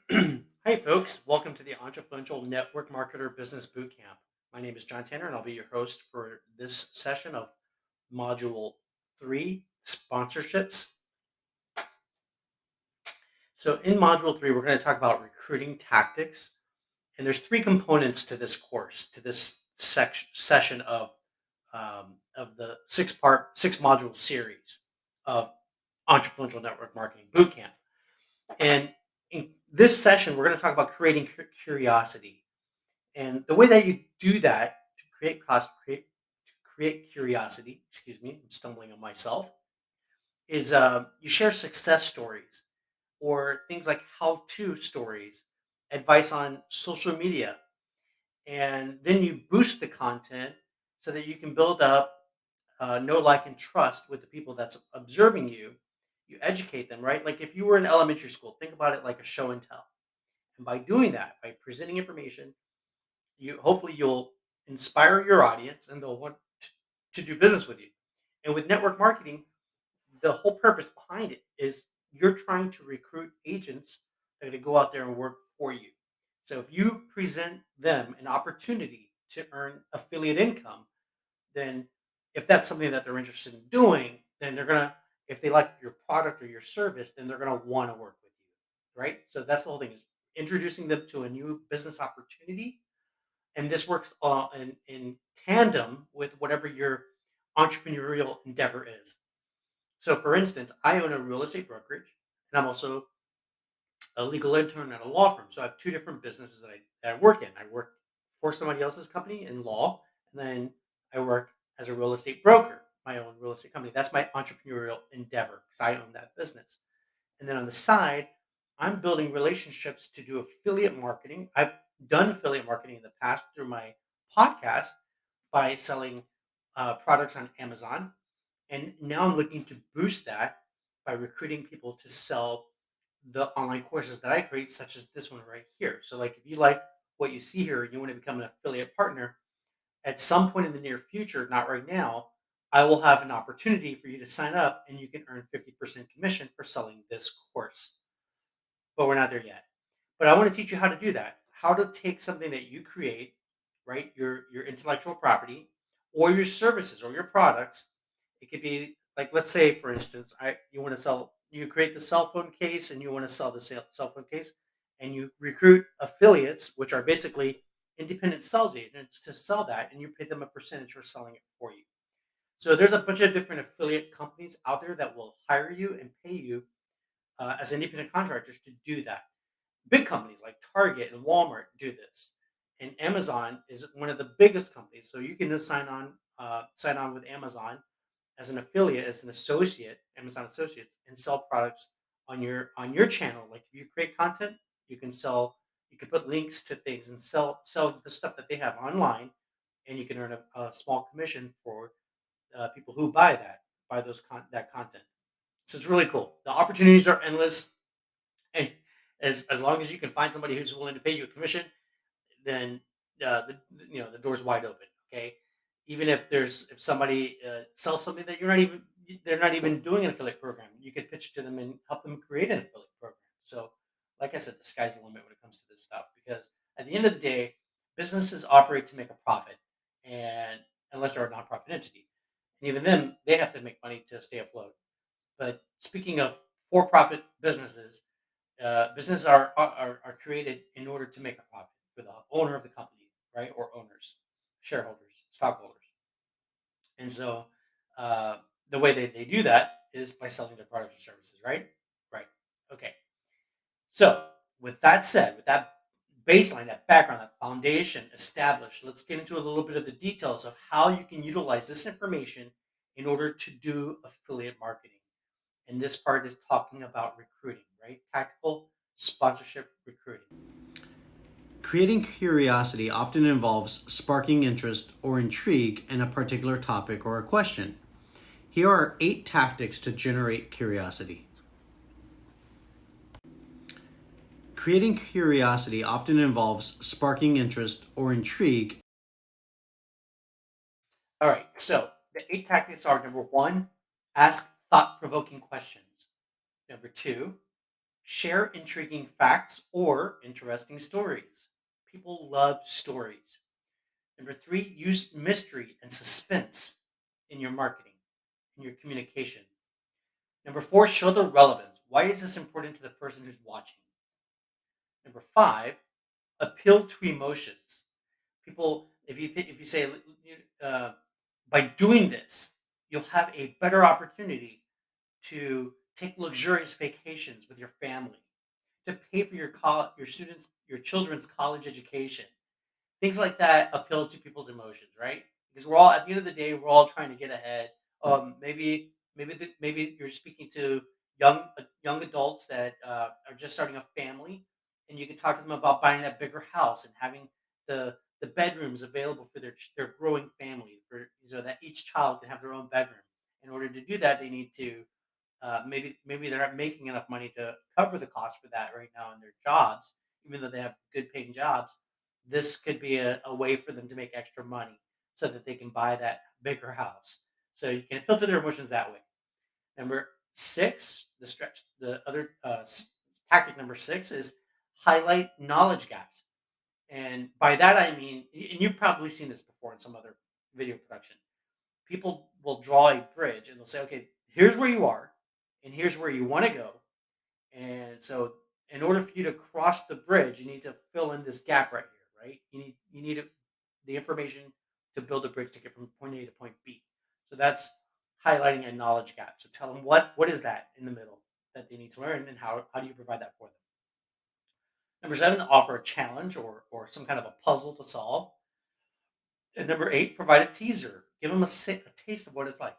Hey, folks. Welcome to the Entrefluential Network Marketer Business Bootcamp. My name is John Tanner, and I'll be your host for this session of Module 3 Sponsorships. So, in Module 3, we're going to talk about recruiting tactics. And there's three components to this course, to this session of the six module series of Entrepreneurial Network Marketing Bootcamp. And in this session, we're going to talk about creating curiosity. And the way that you do that to create curiosity, excuse me, I'm stumbling on myself, is you share success stories or things like how-to stories, advice on social media, and then you boost the content so that you can build up know, like, and trust with the people that's observing you. You educate them, right? Like if you were in elementary school, think about it like a show and tell. And by doing that, by presenting information, you'll inspire your audience and they'll want to do business with you. And with network marketing, the whole purpose behind it is you're trying to recruit agents that are going to go out there and work for you. So if you present them an opportunity to earn affiliate income, then if that's something that they're interested in doing, then they're gonna if they like your product or your service, then they're gonna want to work with you, right? So that's the whole thing is introducing them to a new business opportunity, and this works in tandem with whatever your entrepreneurial endeavor is. So, for instance, I own a real estate brokerage, and I'm also a legal intern at a law firm. So I have two different businesses that I work in. I work for somebody else's company in law, and then I work as a real estate broker, my own real estate company. That's my entrepreneurial endeavor because I own that business. And then on the side, I'm building relationships to do affiliate marketing. I've done affiliate marketing in the past through my podcast by selling products on Amazon. And now I'm looking to boost that by recruiting people to sell the online courses that I create, such as this one right here. So, like, if you like what you see here and you want to become an affiliate partner, at some point in the near future, not right now, I will have an opportunity for you to sign up and you can earn 50% commission for selling this course. But we're not there yet. But I want to teach you how to do that. How to take something that you create, right? Your intellectual property or your services or your products. It could be like, let's say for instance, I you want to sell you create the cell phone case and you want to sell the cell phone case and you recruit affiliates, which are basically independent sales agents to sell that and you pay them a percentage for selling it for you. So there's a bunch of different affiliate companies out there that will hire you and pay you as independent contractors to do that. Big companies like Target and Walmart do this, and Amazon is one of the biggest companies. So you can just sign on with Amazon as an affiliate, as an associate, Amazon Associates, and sell products on your channel. Like if you create content, you can sell. You can put links to things and sell the stuff that they have online, and you can earn a small commission for people who buy that content. So it's really cool. The opportunities are endless, and as long as you can find somebody who's willing to pay you a commission, then the door's wide open. Okay, even if somebody sells something that they're not even doing an affiliate program, you could pitch to them and help them create an affiliate program. So, like I said, the sky's the limit when it comes to this stuff because at the end of the day, businesses operate to make a profit, and unless they're a nonprofit entity, and even then, they have to make money to stay afloat. But speaking of for-profit businesses, businesses are created in order to make a profit for the owner of the company, right? Or owners, shareholders, stockholders. And so the way they do that is by selling their products or services, right? Right. Okay. So with that said, with that baseline, that background, that foundation established, let's get into a little bit of the details of how you can utilize this information in order to do affiliate marketing. And this part is talking about recruiting, right? Tactical sponsorship recruiting. Creating curiosity often involves sparking interest or intrigue in a particular topic or a question. Here are 8 tactics to generate curiosity. Creating curiosity often involves sparking interest or intrigue. All right, so the 8 tactics are: number 1, ask thought provoking questions. Number 2, Share intriguing facts or interesting stories. People love stories. Number three, use mystery and suspense in your marketing, in your communication. Number four, show the relevance. Why is this important to the person who's watching? Number five, appeal to emotions. People, if you say, uh, by doing this, you'll have a better opportunity to take luxurious vacations with your family, to pay for your students, your children's college education. Things like that appeal to people's emotions, right? Because we're all at the end of the day, we're all trying to get ahead. Maybe you're speaking to young adults that are just starting a family, and you can talk to them about buying that bigger house and having the bedrooms available for their growing family, for so that each child can have their own bedroom. In order to do that, they need to maybe they're not making enough money to cover the cost for that right now in their jobs, even though they have good paying jobs. This could be a way for them to make extra money so that they can buy that bigger house. So you can appeal to their emotions that way. Number six, the other tactic number six is highlight knowledge gaps. And by that I mean, and you've probably seen this before in some other video production, people will draw a bridge and they'll say, okay, here's where you are, and here's where you want to go. And so, in order for you to cross the bridge, you need to fill in this gap right here, right? The information to build a bridge to get from point A to point B. So that's highlighting a knowledge gap. So tell them what is that in the middle that they need to learn, and how do you provide that for them? Number seven, offer a challenge or some kind of a puzzle to solve. And number eight, provide a teaser. Give them a taste of what it's like.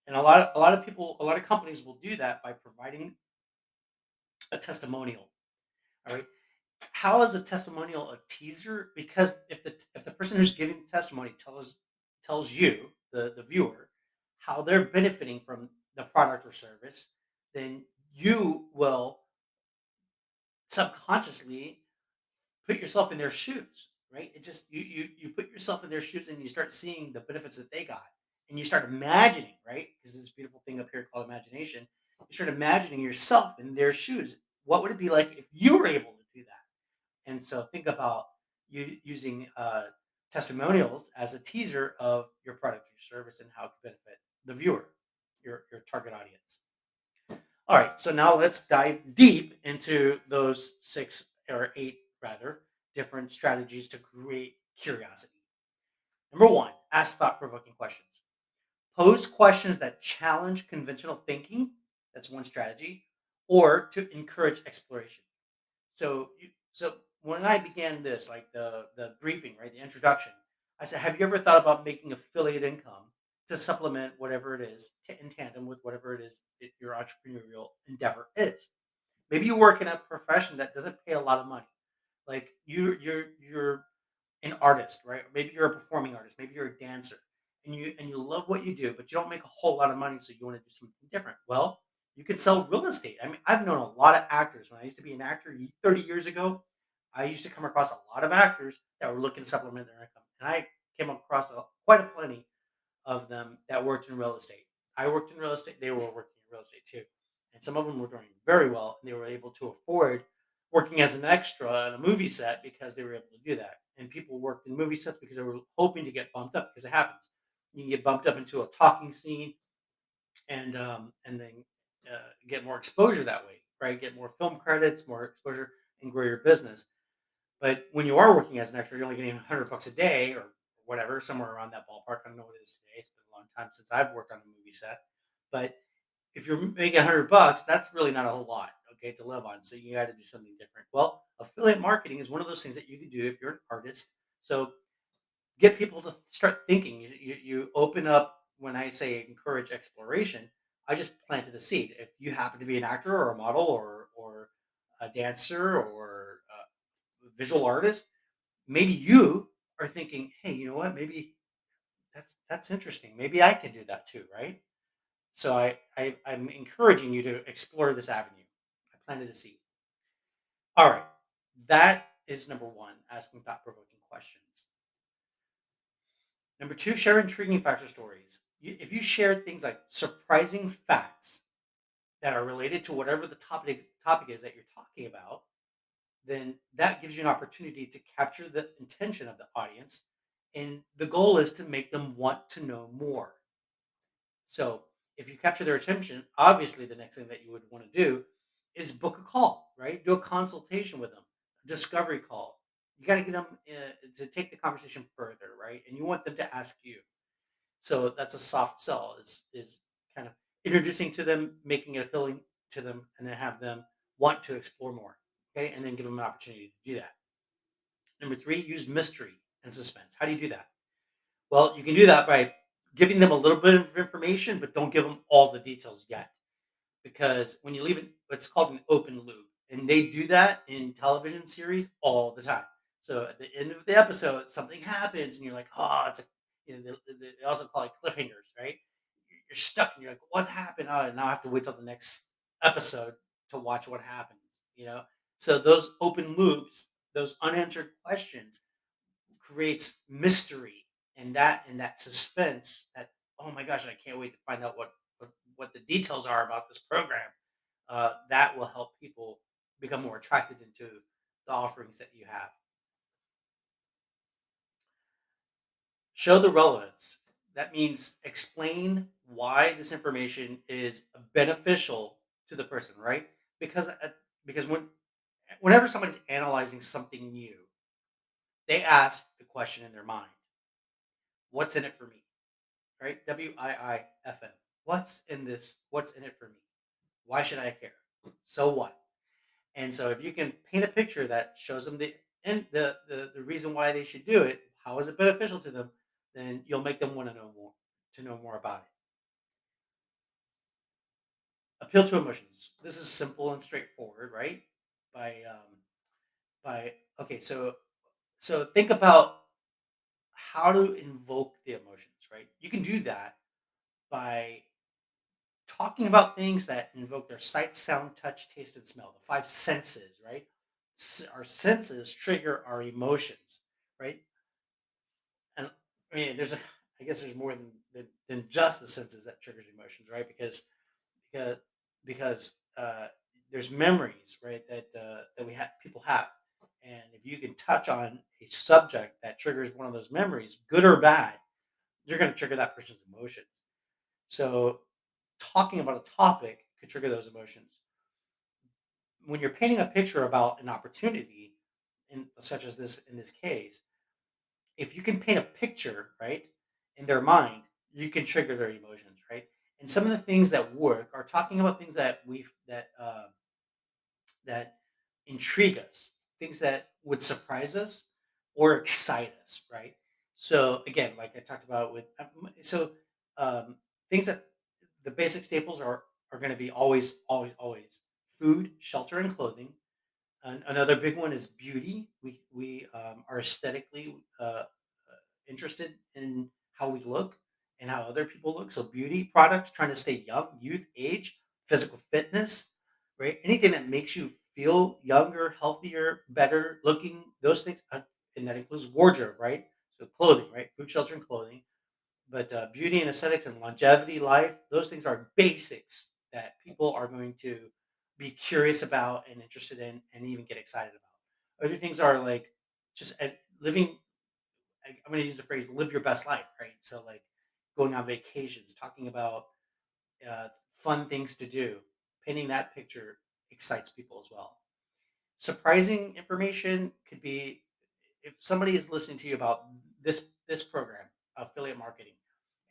And a lot of companies will do that by providing a testimonial. All right. How is a testimonial a teaser? Because if the person who's giving the testimony tells you, the viewer, how they're benefiting from the product or service, then you will subconsciously put yourself in their shoes, right? It just you put yourself in their shoes and you start seeing the benefits that they got, and you start imagining, right? Because this beautiful thing up here called imagination. You start imagining yourself in their shoes. What would it be like if you were able to do that? And so think about you using testimonials as a teaser of your product or your service and how it could benefit the viewer, your target audience. All right, so now let's dive deep into those six or eight rather different strategies to create curiosity. Number one, ask thought provoking questions. Pose questions that challenge conventional thinking. That's one strategy, or to encourage exploration. So when I began this, like the briefing, right, the introduction, I said, "Have you ever thought about making affiliate income to supplement whatever it is, in tandem with whatever it is that your entrepreneurial endeavor is? Maybe you work in a profession that doesn't pay a lot of money, like you're an artist, right? Maybe you're a performing artist, maybe you're a dancer, and you love what you do, but you don't make a whole lot of money, so you want to do something different. Well, you could sell real estate. I mean, I've known a lot of actors. When I used to be an actor 30 years ago, I used to come across a lot of actors that were looking to supplement their income, and I came across quite a plenty of them that worked in real estate. I worked in real estate; they were working in real estate too, and some of them were doing very well, and they were able to afford working as an extra on a movie set because they were able to do that. And people worked in movie sets because they were hoping to get bumped up because it happens. You can get bumped up into a talking scene and then get more exposure that way, right? Get more film credits, more exposure, and grow your business. But when you are working as an extra, you're only getting $100 a day or whatever, somewhere around that ballpark. I don't know what it is today. It's been a long time since I've worked on a movie set. But if you're making $100, that's really not a whole lot, okay, to live on. So you got to do something different. Well, affiliate marketing is one of those things that you can do if you're an artist. So get people to start thinking. You open up. When I say encourage exploration, I just planted a seed. If you happen to be an actor or a model or a dancer or a visual artist, maybe you are thinking, hey, you know what? Maybe that's interesting. Maybe I can do that too, right? So I'm encouraging you to explore this avenue. I planted a seed. All right. That is number one, asking thought provoking questions. Number two, share intriguing factor stories. If you share things like surprising facts that are related to whatever the topic is that you're talking about, then that gives you an opportunity to capture the intention of the audience. And the goal is to make them want to know more. So if you capture their attention, obviously the next thing that you would want to do is book a call, right? Do a consultation with them, a discovery call. You got to get them to take the conversation further, right? And you want them to ask you. So that's a soft sell is kind of introducing to them, making it appealing to them, and then have them want to explore more. Okay, and then give them an opportunity to do that. Number three, use mystery and suspense. How do you do that? Well, you can do that by giving them a little bit of information, but don't give them all the details yet. Because when you leave it, it's called an open loop. And they do that in television series all the time. So at the end of the episode, something happens, and you're like, oh, it's a, they also call it cliffhangers, right? You're stuck, and you're like, what happened? Oh, now I have to wait till the next episode to watch what happens. So those open loops, those unanswered questions, creates mystery and that suspense that, oh my gosh, I can't wait to find out what the details are about this program. That will help people become more attracted into the offerings that you have. Show the relevance. That means explain why this information is beneficial to the person, right? Because whenever somebody's analyzing something new, they ask the question in their mind, what's in it for me? Right? WIIFM. What's in this? What's in it for me? Why should I care? So what? And so if you can paint a picture that shows them the reason why they should do it, how is it beneficial to them, then you'll make them want to know more about it. Appeal to emotions. This is simple and straightforward, right? By by okay, so think about how to invoke the emotions, right? You can do that by talking about things that invoke their sight, sound, touch, taste, and smell, the five senses, right? Our senses trigger our emotions, right? And I mean, I guess there's more than just the senses that triggers emotions, right? Because, because there's memories, right? That people have. And if you can touch on a subject that triggers one of those memories, good or bad, you're going to trigger that person's emotions. So talking about a topic could trigger those emotions. When you're painting a picture about an opportunity, such as this in this case, if you can paint a picture, right, in their mind, you can trigger their emotions, right? And some of the things that work are talking about things that intrigue us, things that would surprise us or excite us, right? So again, like I talked about with um, things that the basic staples are going to be always, always, always food, shelter, and clothing. Another big one is beauty. We are aesthetically interested in how we look and how other people look. So beauty products, trying to stay young, youth, age, physical fitness, right? Anything that makes you feel younger, healthier, better looking, those things, and that includes wardrobe, right? So clothing, right? Food, shelter, and clothing. But beauty and aesthetics and longevity, life, those things are basics that people are going to be curious about and interested in and even get excited about. Other things are like just living. I'm going to use the phrase "live your best life," right? So like going on vacations, talking about fun things to do, painting that picture excites people as well. Surprising information could be if somebody is listening to you about this program, affiliate marketing.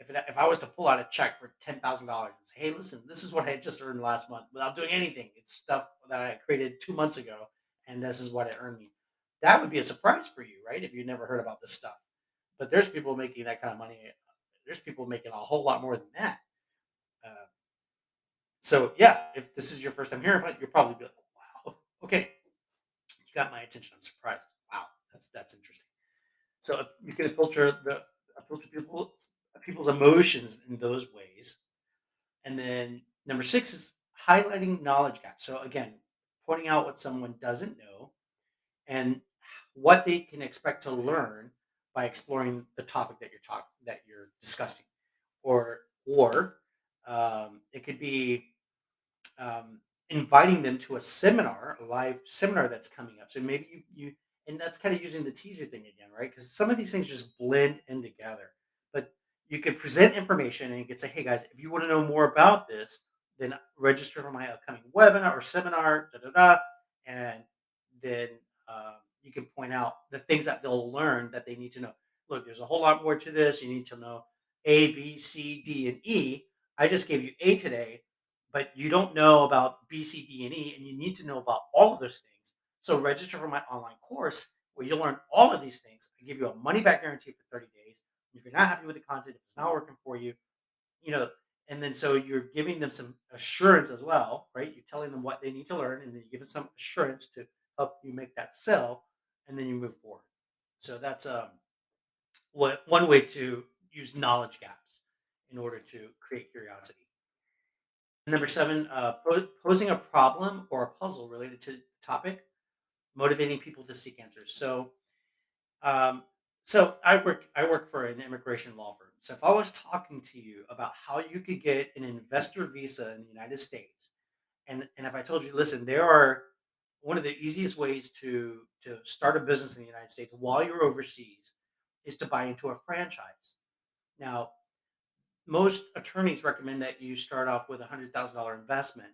If I was to pull out a check for $10,000 and say, "Hey, listen, this is what I just earned last month without doing anything. It's stuff that I created 2 months ago, and this is what it earned me." That would be a surprise for you, right? If you never heard about this stuff. But there's people making that kind of money. There's people making a whole lot more than that. Uh, so yeah, if this is your first time hearing about it, you'll probably be like, "Wow, okay, you got my attention. I'm surprised. Wow, that's interesting." So you can filter people's emotions in those ways. And then number six is highlighting knowledge gaps. So again, pointing out what someone doesn't know and what they can expect to learn by exploring the topic that you're discussing. Or it could be inviting them to a seminar, a live seminar that's coming up. So maybe you and that's kind of using the teaser thing again, right? Because some of these things just blend in together. But you could present information and you could say, hey guys, if you want to know more about this, then register for my upcoming webinar or seminar, da da da. And then you can point out the things that they'll learn that they need to know. Look, there's a whole lot more to this. You need to know A, B, C, D, and E. I just gave you A today, but you don't know about B, C, D, and E, and you need to know about all of those things. So register for my online course where you'll learn all of these things. I give you a money back guarantee for 30 days. If you're not happy with the content, if it's not working for you, you know, and then so you're giving them some assurance as well, right? You're telling them what they need to learn, and then you give them some assurance to help you make that sell, and then you move forward. So that's what one way to use knowledge gaps in order to create curiosity. Number seven, posing a problem or a puzzle related to the topic, motivating people to seek answers. Um, so I work for an immigration law firm. So if I was talking to you about how you could get an investor visa in the United States, and if I told you, listen, there are one of the easiest ways to start a business in the United States while you're overseas is to buy into a franchise. Now, most attorneys recommend that you start off with $100,000 investment,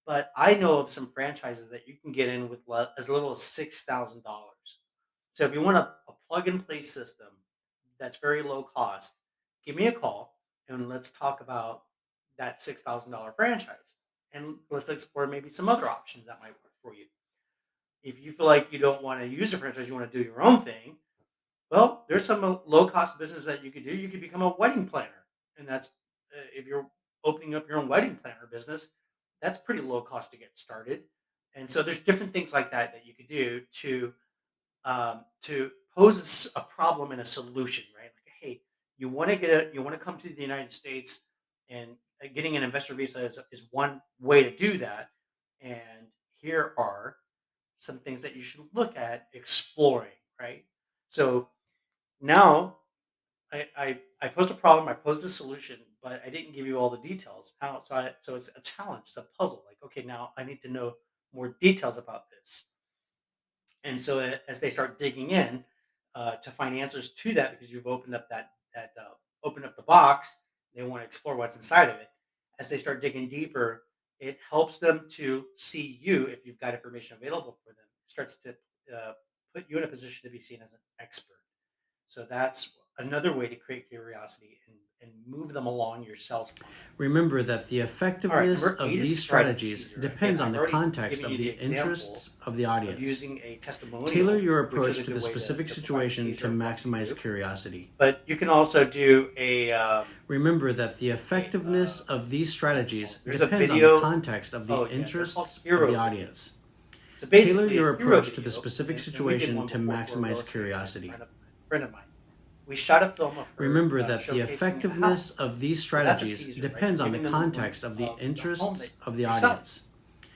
but I know of some franchises that you can get in with as little as $6,000. So if you want a plug and play system that's very low cost, give me a call and let's talk about that $6,000 franchise, and let's explore maybe some other options that might work for you. If you feel like you don't want to use a franchise, you want to do your own thing, well, there's some low cost business that you could do. You could become a wedding planner, and that's if you're opening up your own wedding planner business, that's pretty low cost to get started. And so there's different things like that that you could do to pose a problem and a solution, right? Like, hey, you want to come to the United States, and getting an investor visa is one way to do that. And here are some things that you should look at exploring, right? So now I posed a problem, I posed a solution, but I didn't give you all the details. So it's a challenge, it's a puzzle. Like, okay, now I need to know more details about this. And so as they start digging in to find answers to that, because you've opened up opened up the box, they want to explore what's inside of it. As they start digging deeper, it helps them to see you if you've got information available for them. It starts to put you in a position to be seen as an expert. So that's another way to create curiosity and move them along your sales funnel. Remember that the All right, effectiveness number of eight these is to write a strategies teaser. Again, depends on I've the already context given of you the the example interests of the of audience. using a Tailor testimonial, your which is approach a to good the way specific to provide a situation to teaser of what you maximize do. curiosity. But you can also do Remember that the a effectiveness of these what's it called? strategies There's a depends on the video. context of the Oh yeah, they're called interests of the hero videos. audience. So Tailor basically, a your hero approach to the video, specific and we did situation one to before for a real maximize estate agent, curiosity. friend of mine. We shot a film of her Remember that the showcasing a effectiveness house. of these So that's a strategies teaser, right? You're depends on the giving them a context glimpse of the of the home that interests of the you're selling, audience.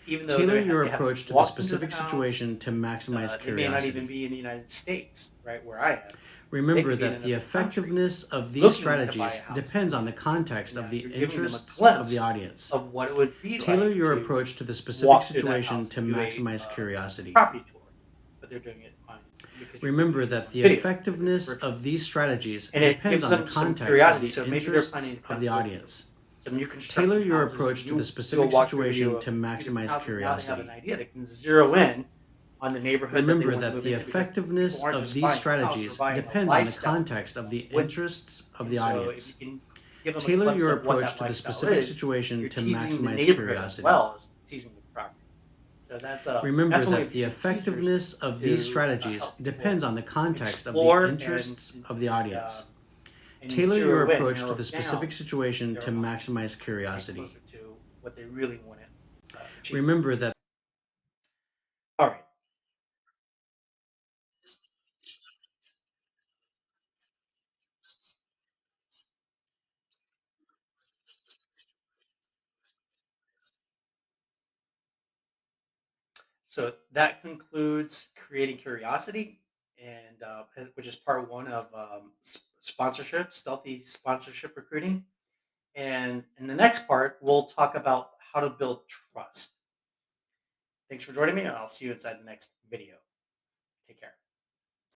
even though Tailor your they haven't approach to the walked into the specific house. situation to maximize They may not even curiosity. be in the United States, right where I am. They Remember could be in that the another country effectiveness of these looking to buy a strategies house in depends the on the United States, context and of now the you're giving them a interests of the glimpse audience. of what it would be Tailor like your to approach to the specific walk through that situation house to and do a maximize curiosity. property tour, but they're doing it on because you're Remember doing it that on the video, you're doing it effectiveness virtually, of these strategies and it depends gives on the them some context of curiosity. the So maybe they're planning interests to of come the to look at audience. some new Tailor construction your houses, and approach to the you do a specific walkthrough video situation of to a few different maximize houses. Now they have an curiosity. idea. They can zero in on the neighborhood that they Remember want to that move the into, because people effectiveness aren't of just these buying a house; they're strategies buying a depends on the lifestyle context of the with them. interests of And the so, if you audience. can give them a Tailor glimpse your of what approach that to the lifestyle specific is, situation you're to teasing the maximize neighborhood as curiosity. well as teasing the property. So Remember that's one way that of the using teasers effectiveness of these to strategies help people depends on the context of the explore interests of the audience. and Tailor your zero in, approach to narrow the specific down situation to their options maximize and get curiosity. closer to what they really want to achieve. Remember that All right. So that concludes creating curiosity, which is part one of sponsorship, stealthy sponsorship recruiting. And in the next part, we'll talk about how to build trust. Thanks for joining me, and I'll see you inside the next video.